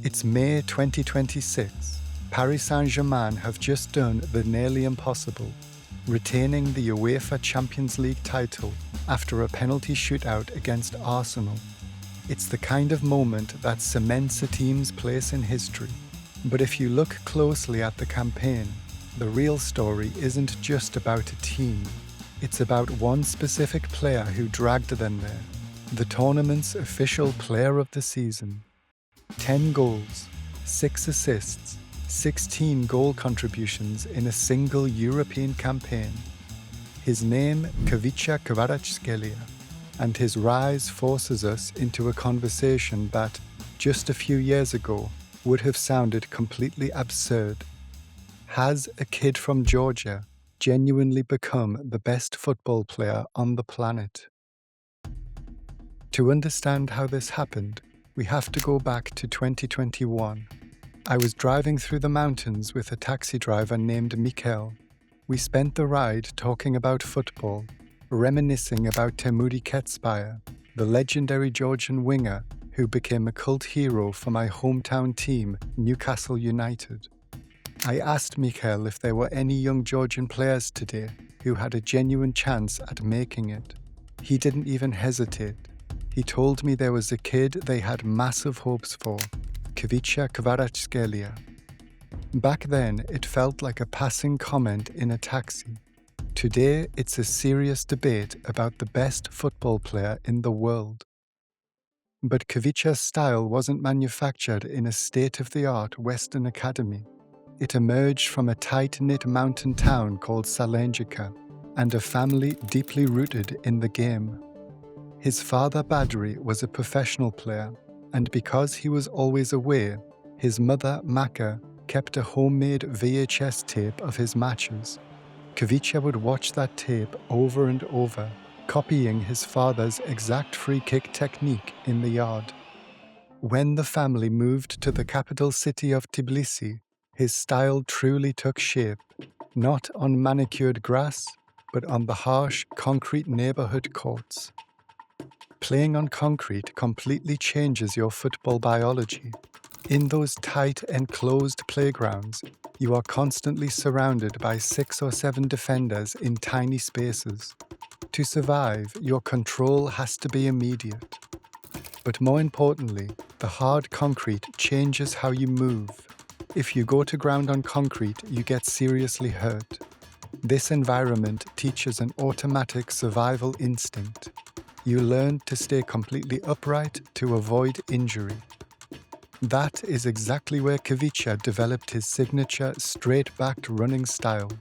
It's May 2026. Paris Saint-Germain have just done the nearly impossible, retaining the UEFA Champions League title after a penalty shootout against Arsenal. It's the kind of moment that cements a team's place in history. But if you look closely at the campaign, the real story isn't just about a team. It's about one specific player who dragged them there, the tournament's official player of the season. 10 goals, 6 assists, 16 goal contributions in a single European campaign. His name, Khvicha Kvaratskhelia, and his rise forces us into a conversation that, just a few years ago, would have sounded completely absurd. Has a kid from Georgia genuinely become the best football player on the planet? To understand how this happened, we have to go back to 2021. I was driving through the mountains with a taxi driver named Mikhail. We spent the ride talking about football, reminiscing about Temuri Ketspire, the legendary Georgian winger who became a cult hero for my hometown team, Newcastle United. I asked Mikhail if there were any young Georgian players today who had a genuine chance at making it. He didn't even hesitate. He told me there was a kid they had massive hopes for, Khvicha Kvaratskhelia. Back then, it felt like a passing comment in a taxi. Today, it's a serious debate about the best football player in the world. But Khvicha's style wasn't manufactured in a state-of-the-art Western academy. It emerged from a tight-knit mountain town called Salenjika and a family deeply rooted in the game. His father Badri was a professional player, and because he was always away, his mother Maka kept a homemade VHS tape of his matches. Khvicha would watch that tape over and over, copying his father's exact free kick technique in the yard. When the family moved to the capital city of Tbilisi, his style truly took shape, not on manicured grass, but on the harsh concrete neighbourhood courts. Playing on concrete completely changes your football biology. In those tight, enclosed playgrounds, you are constantly surrounded by 6 or 7 defenders in tiny spaces. To survive, your control has to be immediate. But more importantly, the hard concrete changes how you move. If you go to ground on concrete, you get seriously hurt. This environment teaches an automatic survival instinct. You learn to stay completely upright to avoid injury. That is exactly where Khvicha developed his signature straight-backed running style.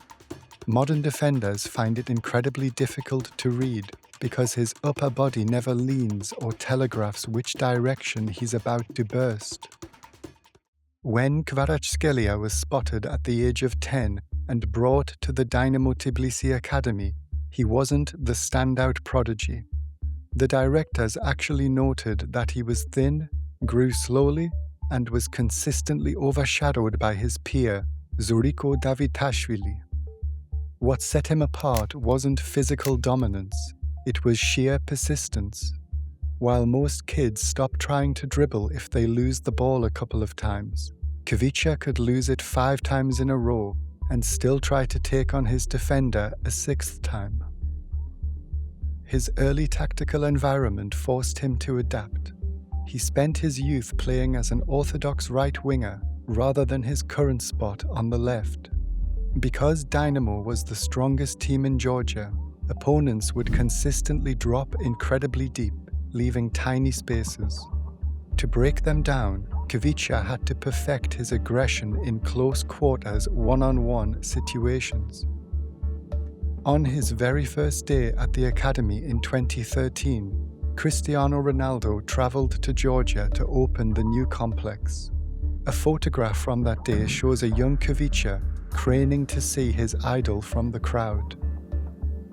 Modern defenders find it incredibly difficult to read because his upper body never leans or telegraphs which direction he's about to burst. When Kvaratskhelia was spotted at the age of 10 and brought to the Dinamo Tbilisi academy, he wasn't the standout prodigy. The directors actually noted that he was thin, grew slowly, and was consistently overshadowed by his peer, Zuriko Davitashvili. What set him apart wasn't physical dominance, it was sheer persistence. While most kids stop trying to dribble if they lose the ball a couple of times, Khvicha could lose it 5 times in a row and still try to take on his defender a 6th time. His early tactical environment forced him to adapt. He spent his youth playing as an orthodox right winger rather than his current spot on the left. Because Dinamo was the strongest team in Georgia, opponents would consistently drop incredibly deep, leaving tiny spaces. To break them down, Khvicha had to perfect his aggression in close quarters one-on-one situations. On his very first day at the academy in 2013, Cristiano Ronaldo travelled to Georgia to open the new complex. A photograph from that day shows a young Khvicha craning to see his idol from the crowd.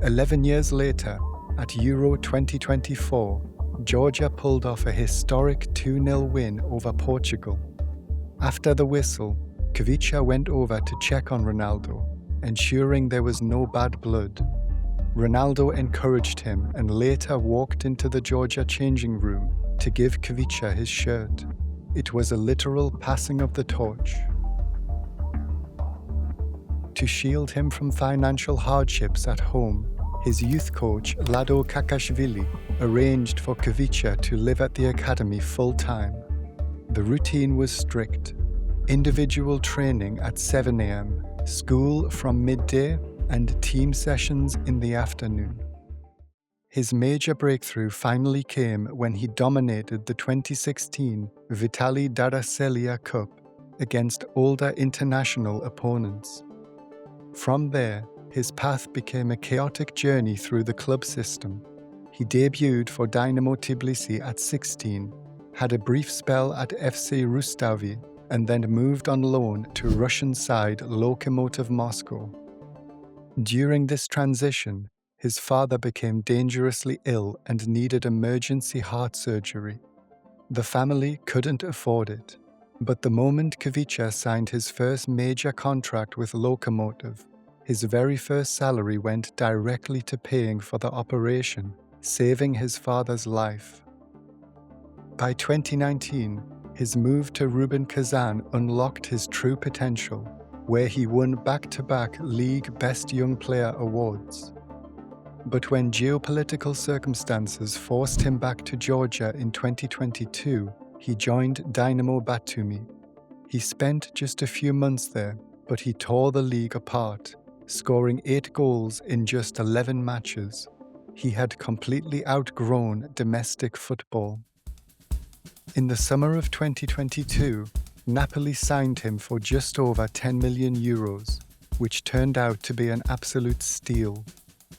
11 years later, at Euro 2024, Georgia pulled off a historic 2-0 win over Portugal. After the whistle, Khvicha went over to check on Ronaldo, ensuring there was no bad blood. Ronaldo encouraged him and later walked into the Georgia changing room to give Khvicha his shirt. It was a literal passing of the torch. To shield him from financial hardships at home, his youth coach Lado Kakashvili arranged for Khvicha to live at the academy full-time. The routine was strict. Individual training at 7 a.m, school from midday, and team sessions in the afternoon. His major breakthrough finally came when he dominated the 2016 Khvicha Kvaratskhelia Cup against older international opponents. From there, his path became a chaotic journey through the club system. He debuted for Dinamo Tbilisi at 16, had a brief spell at FC Rustavi, and then moved on loan to Russian side Lokomotiv Moscow. During this transition, his father became dangerously ill and needed emergency heart surgery. The family couldn't afford it, but the moment Khvicha signed his first major contract with Lokomotiv, his very first salary went directly to paying for the operation, saving his father's life. By 2019, his move to Rubin Kazan unlocked his true potential, where he won back-to-back League Best Young Player awards. But when geopolitical circumstances forced him back to Georgia in 2022, he joined Dinamo Batumi. He spent just a few months there, but he tore the league apart, scoring 8 goals in just 11 matches. He had completely outgrown domestic football. In the summer of 2022, Napoli signed him for just over 10 million euros, which turned out to be an absolute steal.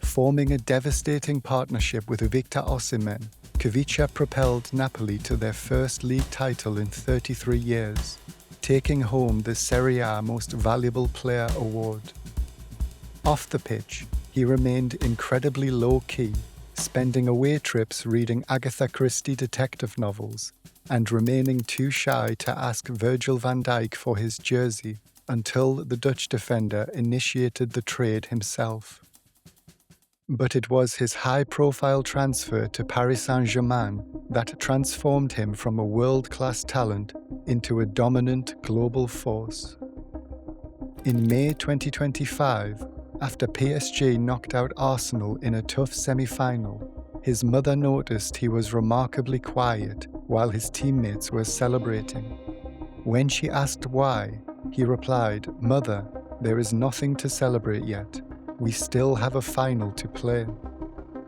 Forming a devastating partnership with Victor Osimhen, Khvicha propelled Napoli to their first league title in 33 years, taking home the Serie A Most Valuable Player award. Off the pitch, he remained incredibly low-key, spending away trips reading Agatha Christie detective novels, and remaining too shy to ask Virgil van Dijk for his jersey until the Dutch defender initiated the trade himself. But it was his high-profile transfer to Paris Saint-Germain that transformed him from a world-class talent into a dominant global force. In May 2025, after PSG knocked out Arsenal in a tough semi-final, his mother noticed he was remarkably quiet while his teammates were celebrating. When she asked why, he replied, "Mother, there is nothing to celebrate yet. We still have a final to play."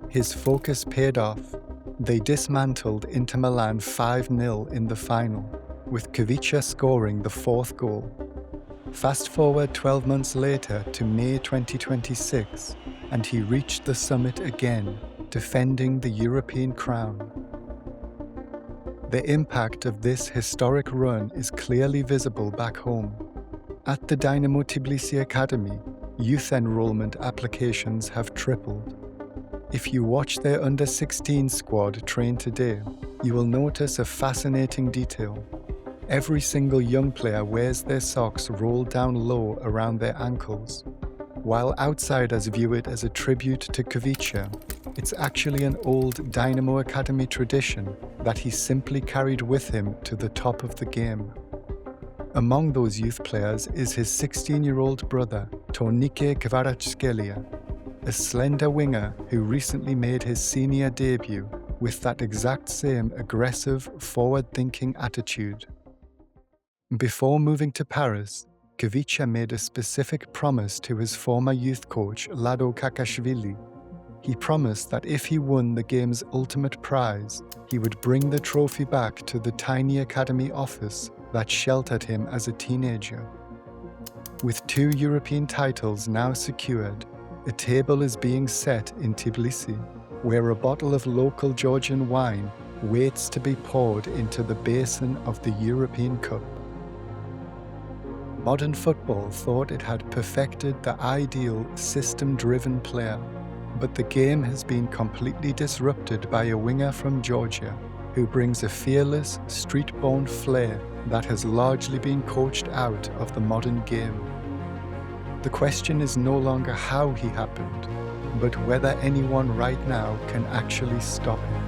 His focus paid off. They dismantled Inter Milan 5-0 in the final, with Khvicha scoring the 4th goal. Fast forward 12 months later to May 2026, and he reached the summit again, defending the European crown. The impact of this historic run is clearly visible back home. At the Dinamo Tbilisi Academy, youth enrollment applications have tripled. If you watch their under-16 squad train today, you will notice a fascinating detail. Every single young player wears their socks rolled down low around their ankles. While outsiders view it as a tribute to Khvicha, it's actually an old Dinamo Academy tradition that he simply carried with him to the top of the game. Among those youth players is his 16-year-old brother, Khvicha Kvaratskhelia, a slender winger who recently made his senior debut with that exact same aggressive, forward-thinking attitude. Before moving to Paris, Khvicha made a specific promise to his former youth coach Lado Kakashvili. He promised that if he won the game's ultimate prize, he would bring the trophy back to the tiny academy office that sheltered him as a teenager. With 2 European titles now secured, a table is being set in Tbilisi, where a bottle of local Georgian wine waits to be poured into the basin of the European Cup. Modern football thought it had perfected the ideal system-driven player, but the game has been completely disrupted by a winger from Georgia who brings a fearless, street-born flair that has largely been coached out of the modern game. The question is no longer how he happened, but whether anyone right now can actually stop him.